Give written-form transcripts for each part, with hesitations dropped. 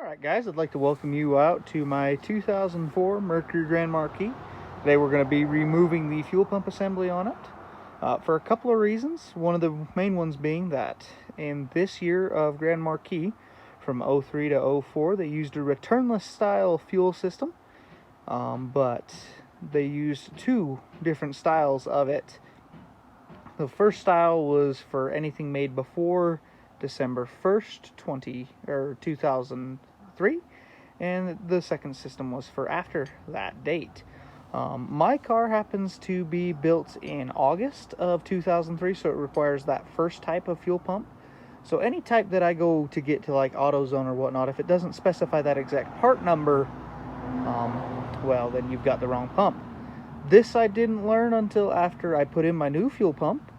Alright guys, I'd like to welcome you out to my 2004 Mercury Grand Marquis. Today we're going to be removing the fuel pump assembly on it for a couple of reasons. One of the main ones being that in this year of Grand Marquis, from 03 to 04, they used a returnless style fuel system, but they used two different styles of it. The first style was for anything made before December 1st, 2003, and the second system was for after that date. My car happens to be built in August of 2003, so it requires that first type of fuel pump. So any type that I go to get to like AutoZone or whatnot, if it doesn't specify that exact part number, well, then you've got the wrong pump. This I didn't learn until after I put in my new fuel pump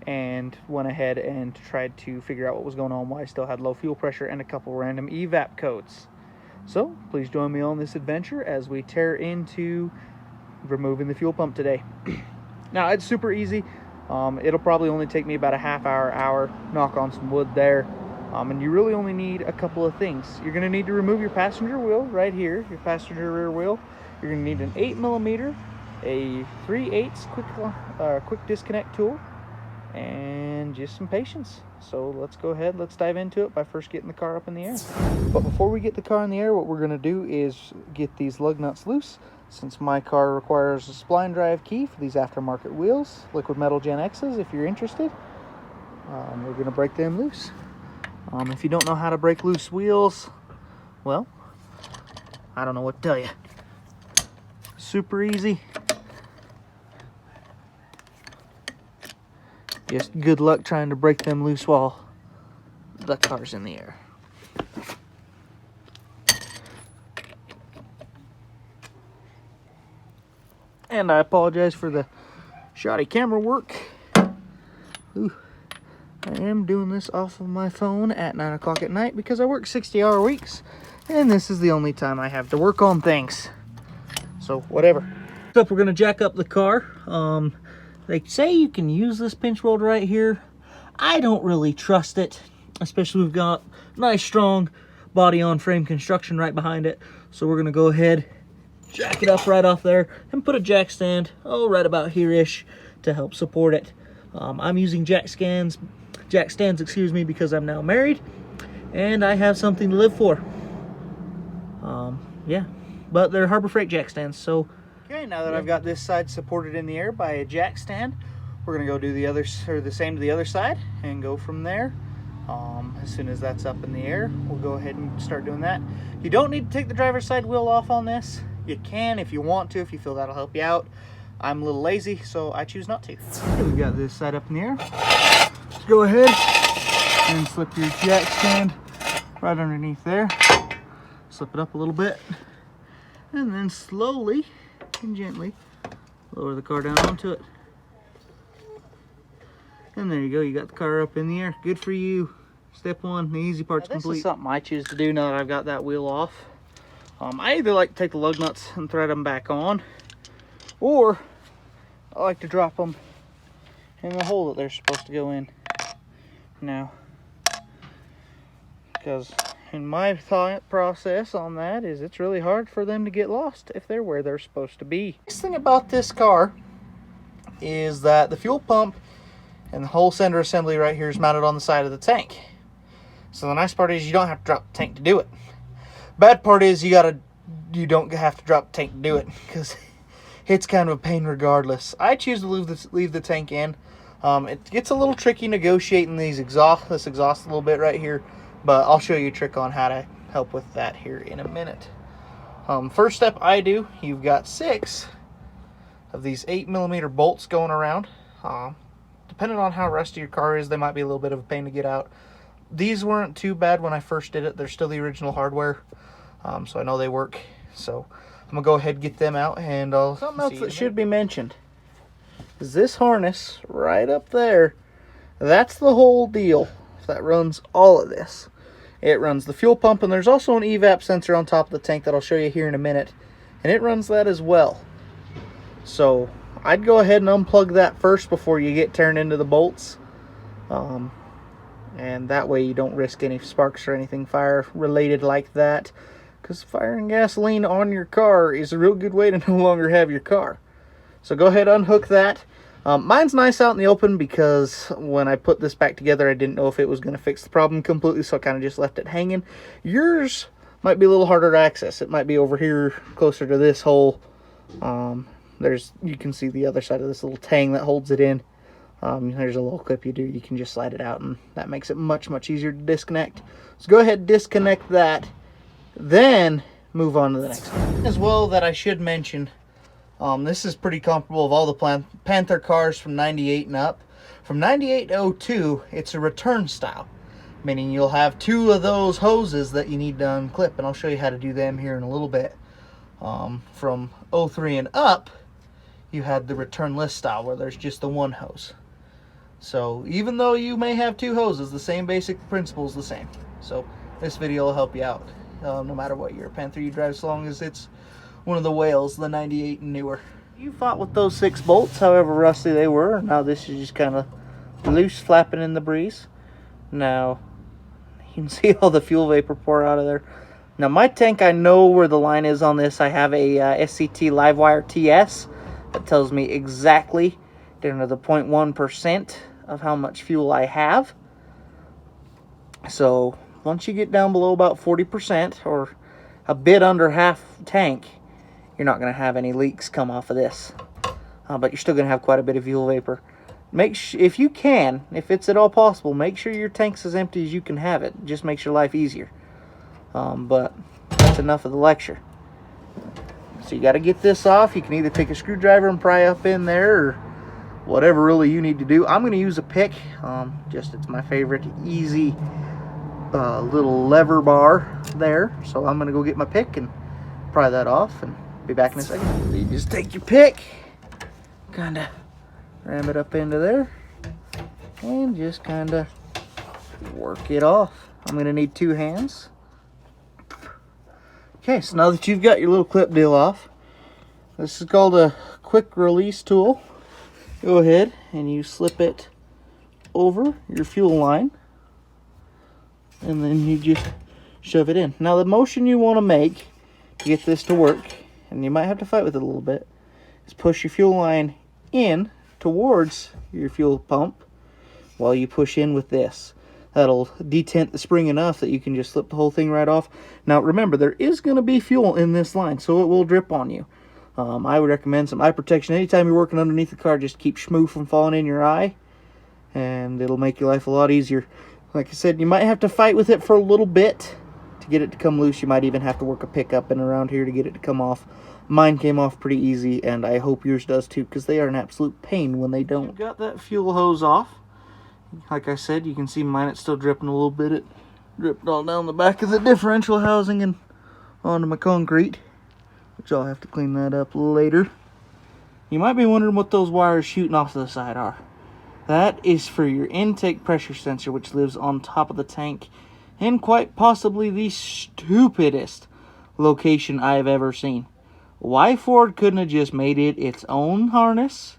and went ahead and tried to figure out what was going on, why I still had low fuel pressure and a couple random Evap codes. So please join me on this adventure as we tear into removing the fuel pump today. Now it's super easy. It'll probably only take me about a half hour, knock on some wood there. And you really only need a couple of things. You're going to need to remove your passenger wheel right here, your passenger rear wheel. You're going to need an 8mm, a 3/8 quick disconnect tool, and just some patience. So let's go ahead, let's dive into it by first getting the car up in the air. But before we get the car in the air, what we're going to do is get these lug nuts loose. Since my car requires a spline drive key for these aftermarket wheels, liquid metal Gen X's, if you're interested, we're going to break them loose. If you don't know how to break loose wheels, well, I don't know what to tell you. Super easy. Just good luck trying to break them loose while the car's in the air. And I apologize for the shoddy camera work. Ooh, I am doing this off of my phone at 9 o'clock at night because I work 60-hour weeks, and this is the only time I have to work on things. So whatever. Next up, we're going to jack up the car. They say you can use this pinch weld right here. I don't really trust it, especially we've got nice strong body on frame construction right behind it. So we're going to go ahead, jack it up right off there, and put a jack stand, right about here-ish to help support it. I'm using jack stands, because I'm now married and I have something to live for. Yeah, but they're Harbor Freight jack stands. So okay, now that I've got this side supported in the air by a jack stand, we're gonna go do the same to the other side and go from there. As soon as that's up in the air, we'll go ahead and start doing that. You don't need to take the driver's side wheel off on this. You can if you want to, if you feel that'll help you out. I'm a little lazy, so I choose not to. Okay, we've got this side up in the air. Let's go ahead and slip your jack stand right underneath there. Slip it up a little bit, and then slowly and gently lower the car down onto it. And there you go, you got the car up in the air. Good for you. Step one, the easy part's complete. This is something I choose to do now that I've got that wheel off. I either like to take the lug nuts and thread them back on, or I like to drop them in the hole that they're supposed to go in now. Because in my thought process on that is it's really hard for them to get lost if they're where they're supposed to be. Next thing about this car is that the fuel pump and the whole center assembly right here is mounted on the side of the tank. So the nice part is you don't have to drop the tank to do it. Bad part is you don't have to drop the tank to do it, because it's kind of a pain regardless. I choose to leave the tank in. It gets a little tricky negotiating this exhaust a little bit right here, but I'll show you a trick on how to help with that here in a minute. First step I do, you've got 6 of these 8mm bolts going around. Depending on how rusty your car is, they might be a little bit of a pain to get out. These weren't too bad when I first did it. They're still the original hardware, so I know they work. So I'm gonna go ahead and get them out, and something else that should be mentioned is this harness right up there. That's the whole deal that runs all of this. It runs the fuel pump, and there's also an Evap sensor on top of the tank that I'll show you here in a minute, and it runs that as well. So I'd go ahead and unplug that first before you get turned into the bolts. and that way you don't risk any sparks or anything fire related like that, because firing gasoline on your car is a real good way to no longer have your car. So go ahead, unhook that. Mine's nice out in the open because when I put this back together, I didn't know if it was going to fix the problem completely, so I kind of just left it hanging. Yours might be a little harder to access. It might be over here closer to this hole. You can see the other side of this little tang that holds it in. There's a little clip you can just slide it out, and that makes it much, much easier to disconnect. So go ahead, disconnect that, then move on to the next one. As well, that I should mention, this is pretty comparable of all the Panther cars from 98 and up. From 98 to 02, it's a return style, meaning you'll have two of those hoses that you need to unclip, and I'll show you how to do them here in a little bit. From 03 and up, you had the returnless style where there's just the one hose. So even though you may have two hoses, the same basic principle is the same. So this video will help you out, no matter what your Panther you drive, as long as it's one of the whales, the 98 and newer. You fought with those 6 bolts, however rusty they were. Now this is just kind of loose, flapping in the breeze. Now you can see all the fuel vapor pour out of there. Now my tank, I know where the line is on this. I have a SCT Livewire TS that tells me exactly down to the 0.1% of how much fuel I have. So once you get down below about 40% or a bit under half tank, you're not going to have any leaks come off of this. But you're still going to have quite a bit of fuel vapor. If you can, if it's at all possible, make sure your tank's as empty as you can have it. It just makes your life easier. But that's enough of the lecture. So you got to get this off. You can either take a screwdriver and pry up in there, or whatever really you need to do. I'm going to use a pick. It's my favorite easy little lever bar there. So I'm going to go get my pick and pry that off and be back in a second. So you just take your pick, kind of ram it up into there, and just kind of work it off. I'm going to need 2 hands. Okay, so now that you've got your little clip deal off, this is called a quick release tool. Go ahead and you slip it over your fuel line, and then you just shove it in. Now the motion you want to make to get this to work, and you might have to fight with it a little bit, is push your fuel line in towards your fuel pump while you push in with this. That'll detent the spring enough that you can just slip the whole thing right off. Now remember, there is going to be fuel in this line, so it will drip on you. I would recommend some eye protection. Anytime you're working underneath the car, just keep schmoo from falling in your eye, and it'll make your life a lot easier. Like I said, you might have to fight with it for a little bit to get it to come loose. You might even have to work a pickup and around here to get it to come off. Mine came off pretty easy, and I hope yours does too, because they are an absolute pain when they don't. Got that fuel hose off. Like I said, you can see mine, it's still dripping a little bit. It dripped all down the back of the differential housing and onto my concrete, which I'll have to clean that up later. You might be wondering what those wires shooting off to the side are. That is for your intake pressure sensor, which lives on top of the tank, and quite possibly the stupidest location I've ever seen. Why Ford couldn't have just made it its own harness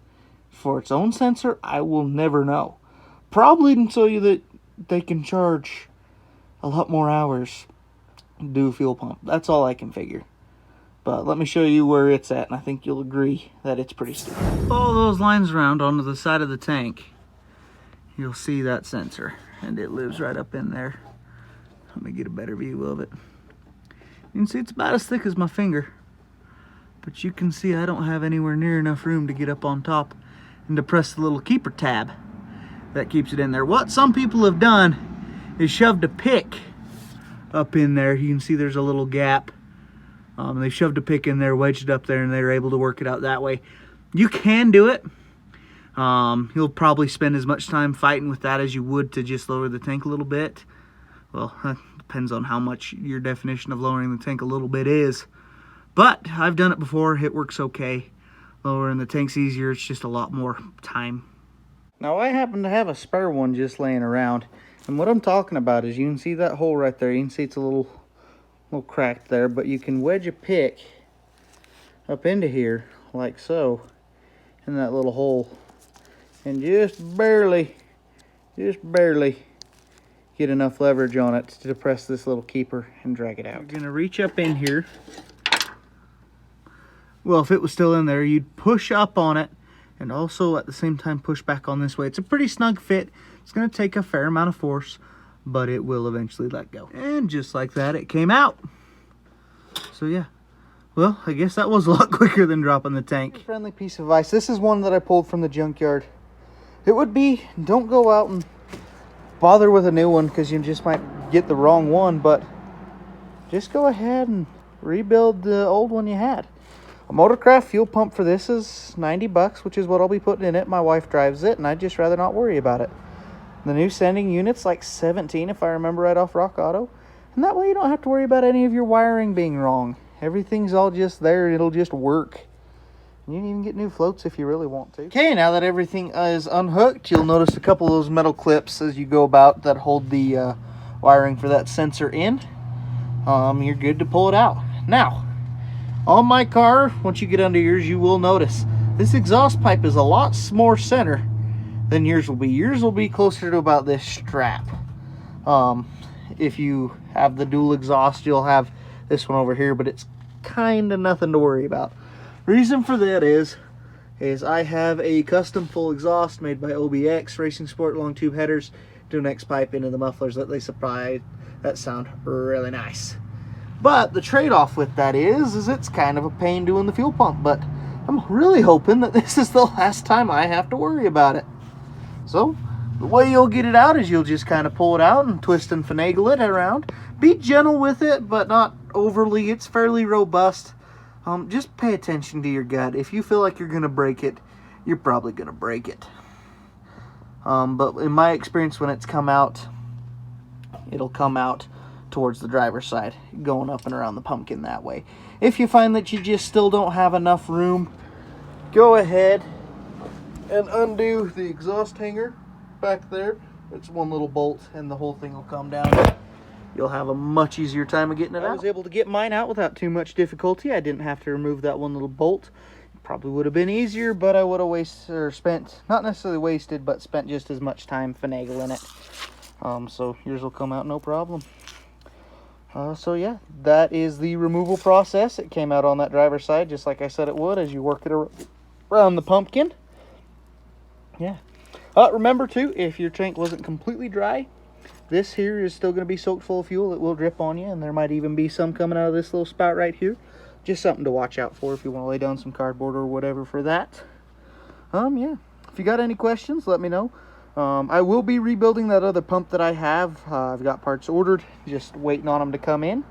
for its own sensor, I will never know. Probably so that they can charge a lot more hours to do a fuel pump. That's all I can figure. But let me show you where it's at, and I think you'll agree that it's pretty stupid. Follow those lines around onto the side of the tank. You'll see that sensor, and it lives right up in there. Let me get a better view of it. You can see it's about as thick as my finger. But you can see I don't have anywhere near enough room to get up on top and to press the little keeper tab that keeps it in there. What some people have done is shoved a pick up in there. You can see there's a little gap. They shoved a pick in there, wedged it up there, and they were able to work it out that way. You can do it. You'll probably spend as much time fighting with that as you would to just lower the tank a little bit. Well, that depends on how much your definition of lowering the tank a little bit is. But I've done it before. It works okay. Lowering the tank's easier. It's just a lot more time. Now I happen to have a spare one just laying around. And what I'm talking about is, you can see that hole right there. You can see it's a little cracked there. But you can wedge a pick up into here like so, in that little hole. And just barely get enough leverage on it to depress this little keeper and drag it out. You're gonna reach up in here. Well, if it was still in there, you'd push up on it and also at the same time push back on this way. It's a pretty snug fit. It's gonna take a fair amount of force, but it will eventually let go. And just like that, it came out. So yeah, well, I guess that was a lot quicker than dropping the tank. Friendly piece of advice. This is one that I pulled from the junkyard. It would be, don't go out and bother with a new one because you just might get the wrong one, but just go ahead and rebuild the old one you had. A Motorcraft fuel pump for this is 90 bucks, which is what I'll be putting in it. My wife drives it, and I'd just rather not worry about it. The new sending unit's like 17, if I remember right off Rock Auto. And that way you don't have to worry about any of your wiring being wrong. Everything's all just there. It'll just work. You can even get new floats if you really want to. Okay, now that everything is unhooked, you'll notice a couple of those metal clips as you go about that hold the wiring for that sensor in. You're good to pull it out. Now, on my car, once you get under yours, you will notice this exhaust pipe is a lot more center than yours will be. Yours will be closer to about this strap. If you have the dual exhaust, you'll have this one over here, but it's kind of nothing to worry about. Reason for that is I have a custom full exhaust made by OBX Racing Sport long tube headers to an X pipe into the mufflers that they supply that sound really nice. But the trade-off with that is it's kind of a pain doing the fuel pump, but I'm really hoping that this is the last time I have to worry about it. So the way you'll get it out is you'll just kind of pull it out and twist and finagle it around. Be gentle with it, but not overly. It's fairly robust. Just pay attention to your gut. If you feel like you're going to break it, you're probably going to break it. But in my experience, when it's come out, it'll come out towards the driver's side, going up and around the pumpkin that way. If you find that you just still don't have enough room, go ahead and undo the exhaust hanger back there. It's one little bolt and the whole thing will come down. You'll have a much easier time of getting it out. I was able to get mine out without too much difficulty. I didn't have to remove that one little bolt. It probably would have been easier, but I would have spent, not necessarily wasted, but spent just as much time finagling it. So yours will come out no problem. So yeah, that is the removal process. It came out on that driver's side, just like I said it would, as you work it around the pumpkin. Yeah. Remember too, if your tank wasn't completely dry, this here is still going to be soaked full of fuel. It will drip on you, and there might even be some coming out of this little spout right here. Just something to watch out for if you want to lay down some cardboard or whatever for that. Yeah. If you got any questions, let me know. I will be rebuilding that other pump that I have. I've got parts ordered, just waiting on them to come in.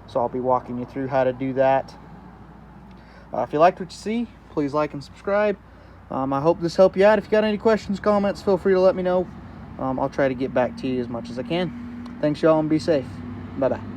So I'll be walking you through how to do that. If you liked what you see, please like and subscribe. I hope this helped you out. If you got any questions, comments, feel free to let me know. I'll try to get back to you as much as I can. Thanks, y'all, and be safe. Bye-bye.